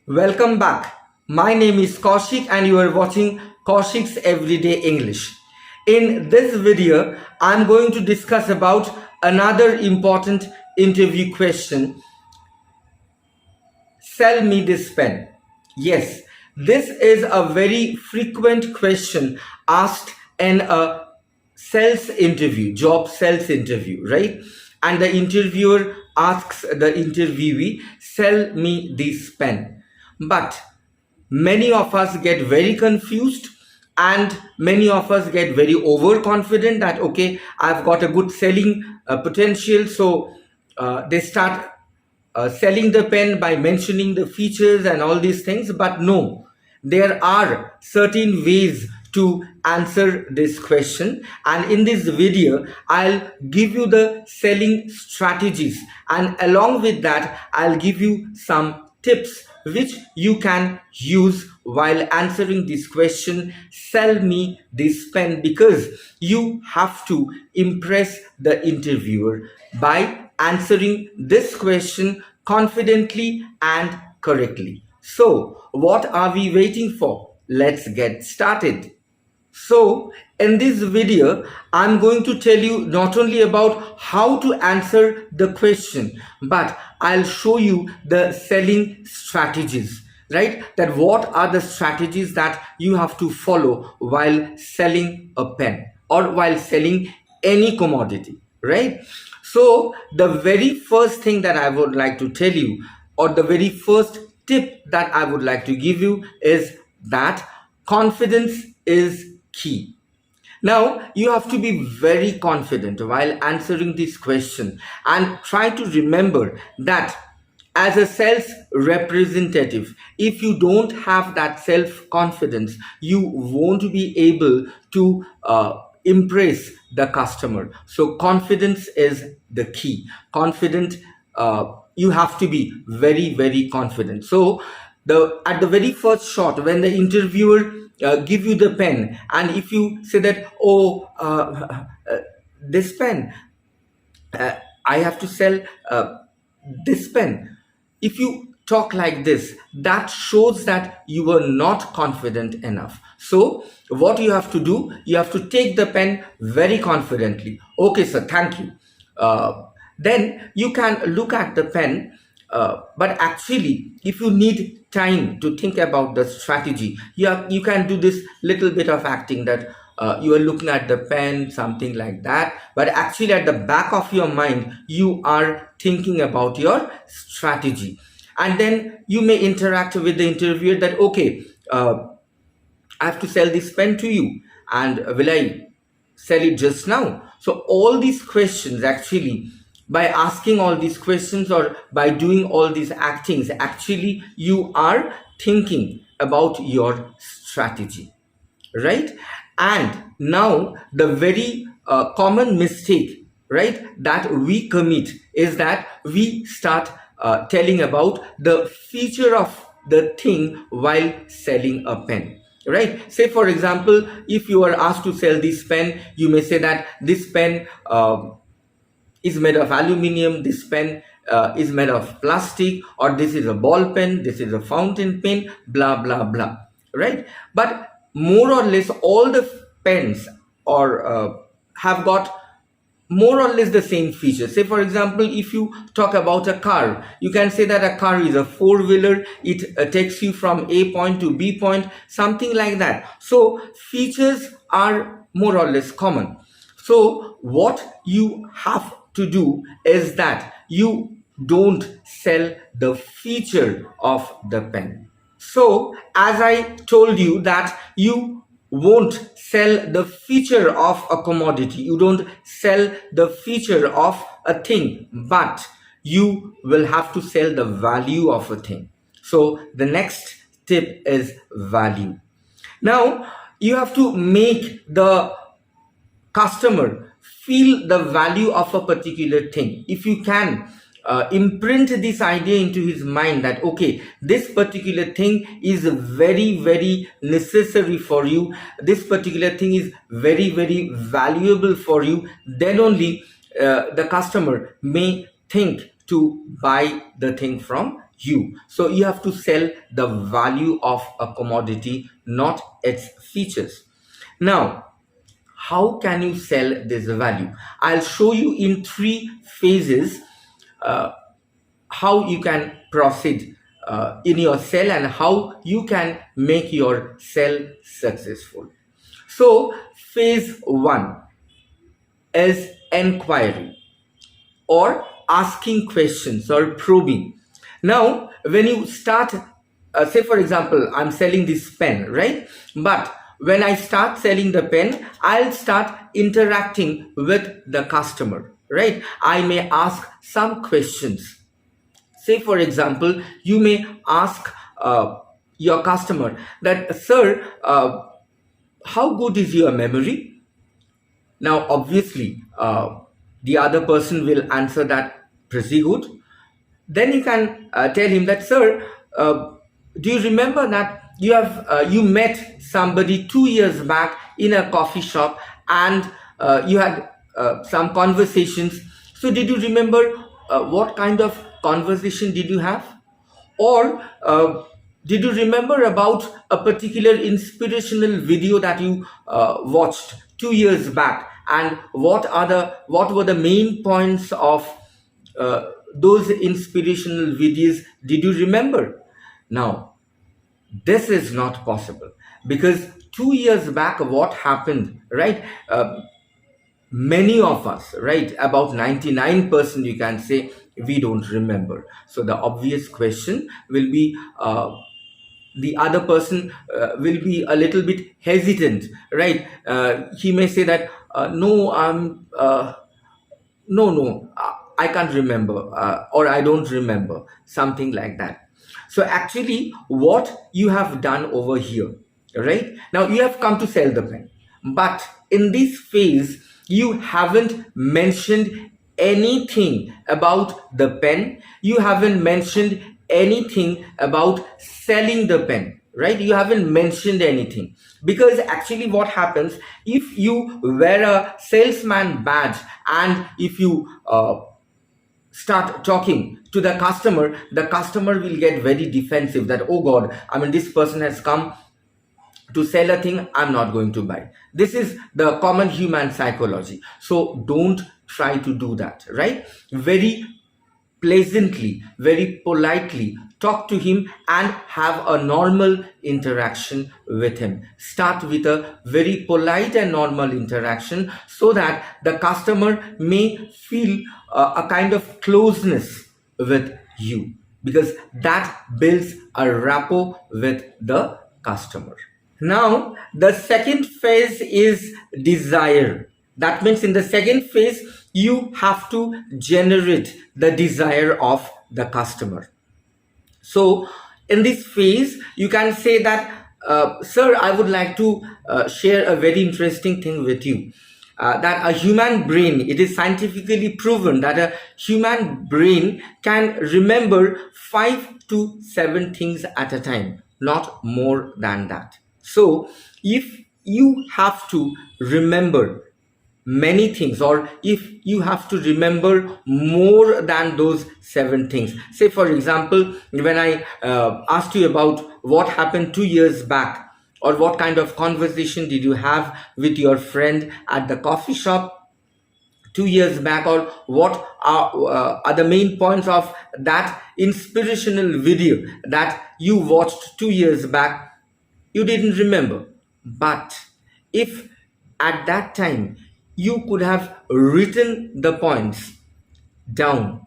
Welcome back. My name is Kaushik and you are watching Kaushik's Everyday English. In this video, I'm going to discuss about another important interview question. Sell me this pen. Yes, this is a very frequent question asked in a sales interview, job sales interview, right? And the interviewer asks the interviewee, sell me this pen. But many of us get very confused and many of us get very overconfident that okay, I've got a good selling potential, so they start selling the pen by mentioning the features and all these things. But no, there are certain ways to answer this question, and in this video I'll give you the selling strategies, and along with that I'll give you some tips which you can use while answering this question, sell me this pen, because you have to impress the interviewer by answering this question confidently and correctly. So what are we waiting for? Let's get started. So in this video, I'm going to tell you not only about how to answer the question, but I'll show you the selling strategies, right? That what are the strategies that you have to follow while selling a pen or while selling any commodity, right? So the very first thing that I would like to tell you, or the very first tip that I would like to give you, is that confidence is key. Now, you have to be very confident while answering this question, and try to remember that as a sales representative, if you don't have that self confidence, you won't be able to impress the customer. So confidence is the key. Confident, you have to be very confident. So the at the very first shot, when the interviewer give you the pen, and if you say that this pen, I have to sell this pen, if you talk like this, that shows that you were not confident enough. So what you have to do, you have to take the pen very confidently. Okay sir, thank you. Then you can look at the pen, but actually if you need time to think about the strategy, you can do this little bit of acting, that you are looking at the pen, something like that, but actually at the back of your mind you are thinking about your strategy. And then you may interact with the interviewer that okay, I have to sell this pen to you, and will I sell it just now? So all these questions, actually by asking all these questions or by doing all these actings, actually you are thinking about your strategy, right? And now the very common mistake, right, that we commit is that we start telling about the feature of the thing while selling a pen, right? Say for example, if you are asked to sell this pen, you may say that this pen is made of aluminium, this pen is made of plastic, or this is a ball pen, this is a fountain pen, blah blah blah, right? But more or less all the pens or have got more or less the same features. Say for example, if you talk about a car, you can say that a car is a four-wheeler, it takes you from A point to B point, something like that. So features are more or less common. So what you have to do is that you don't sell the feature of the pen. So as I told you that you won't sell the feature of a commodity, you don't sell the feature of a thing, but you will have to sell the value of a thing. So the next tip is value. Now you have to make the customer feel the value of a particular thing. If you can imprint this idea into his mind that okay, this particular thing is very necessary for you, this particular thing is very valuable for you, then only the customer may think to buy the thing from you. So you have to sell the value of a commodity, not its features. Now, how can you sell this value? I'll show you in three phases uh, how you can proceed in your sell and how you can make your sell successful. So phase one is enquiry, or asking questions or probing. Now, when you start, say for example, I'm selling this pen, right? But when I start selling the pen, I'll start interacting with the customer, right? I may ask some questions. Say for example, you may ask your customer that, sir, how good is your memory? Now, obviously, the other person will answer that pretty good. Then you can tell him that, sir, do you remember that you met somebody 2 years back in a coffee shop, and you had some conversations. So did you remember what kind of conversation did you have? Or did you remember about a particular inspirational video that you watched 2 years back, and what were the main points of those inspirational videos? Did you remember? Now, this is not possible, because 2 years back what happened, right? Many of us, right, about 99%, you can say, we don't remember. So the obvious question will be, the other person will be a little bit hesitant, right? He may say that, no, I can't remember, or I don't remember, something like that. So actually, what you have done over here, right? Now you have come to sell the pen, but in this phase, you haven't mentioned anything about the pen. You haven't mentioned anything about selling the pen, right? You haven't mentioned anything, because actually what happens, if you wear a salesman badge and if you start talking to the customer will get very defensive, that, oh god, I mean, this person has come to sell a thing, I'm not going to buy. This is the common human psychology. So don't try to do that, right? Very pleasantly, very politely talk to him and have a normal interaction with him. Start with a very polite and normal interaction, so that the customer may feel a kind of closeness with you, because that builds a rapport with the customer. Now, the second phase is desire. That means in the second phase, you have to generate the desire of the customer. So, in this phase, you can say that, sir, I would like to share a very interesting thing with you. That a human brain, it is scientifically proven that a human brain can remember 5 to 7 things at a time, not more than that. So, if you have to remember many things, or if you have to remember more than those 7 things, say for example, when I asked you about what happened 2 years back, or what kind of conversation did you have with your friend at the coffee shop 2 years back, or what are the main points of that inspirational video that you watched 2 years back, you didn't remember. But if at that time you could have written the points down,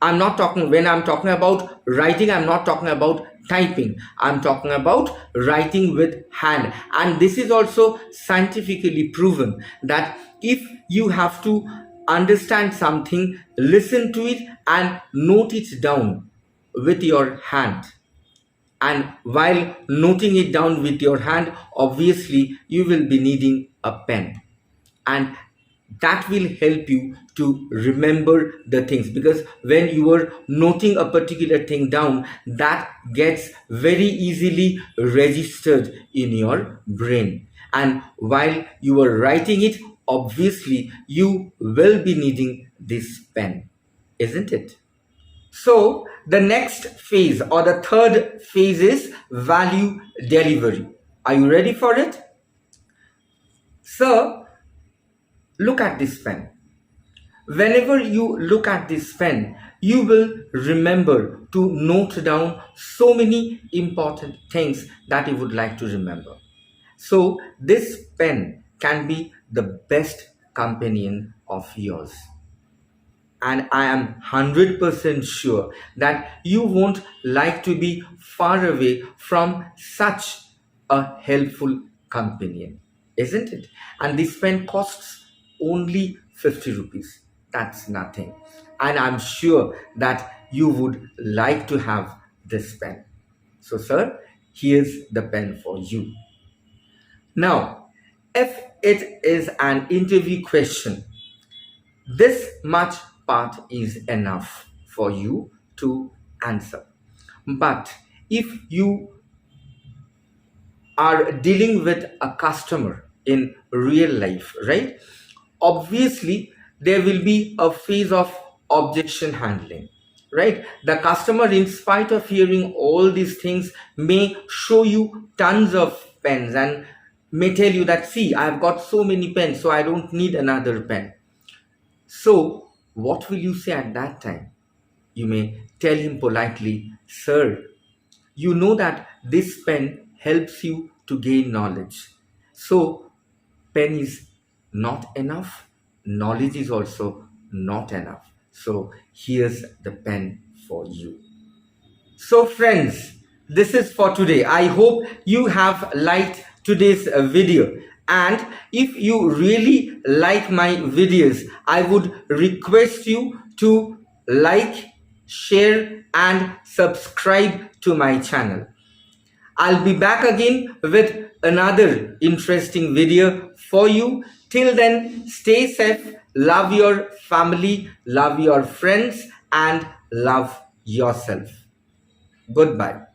when I'm talking about writing, I'm not talking about typing, I'm talking about writing with hand. And this is also scientifically proven that if you have to understand something, listen to it and note it down with your hand. And while noting it down with your hand, obviously you will be needing a pen, and that will help you to remember the things, because when you are noting a particular thing down, that gets very easily registered in your brain. And while you are writing it, obviously you will be needing this pen, isn't it? So the next phase or the third phase is value delivery. Are you ready for it? Sir, look at this pen. Whenever you look at this pen, you will remember to note down so many important things that you would like to remember. So this pen can be the best companion of yours. And I am 100% sure that you won't like to be far away from such a helpful companion, isn't it? And this pen costs only 50 rupees. That's nothing. And I'm sure that you would like to have this pen. So, sir, here's the pen for you. Now, if it is an interview question, this much part is enough for you to answer. But if you are dealing with a customer in real life, right? Obviously, there will be a phase of objection handling, right? The customer, in spite of hearing all these things, may show you tons of pens and may tell you that, see, I've got so many pens, so I don't need another pen. So, what will you say at that time? You may tell him politely, Sir, you know that this pen helps you to gain knowledge. So, pen is not enough, knowledge is also not enough. So, here's the pen for you. So, friends, this is for today. I hope you have liked today's video. And if you really like my videos, I would request you to like, share, and subscribe to my channel. I'll be back again with another interesting video for you. Till then, stay safe, love your family, love your friends, and love yourself. Goodbye.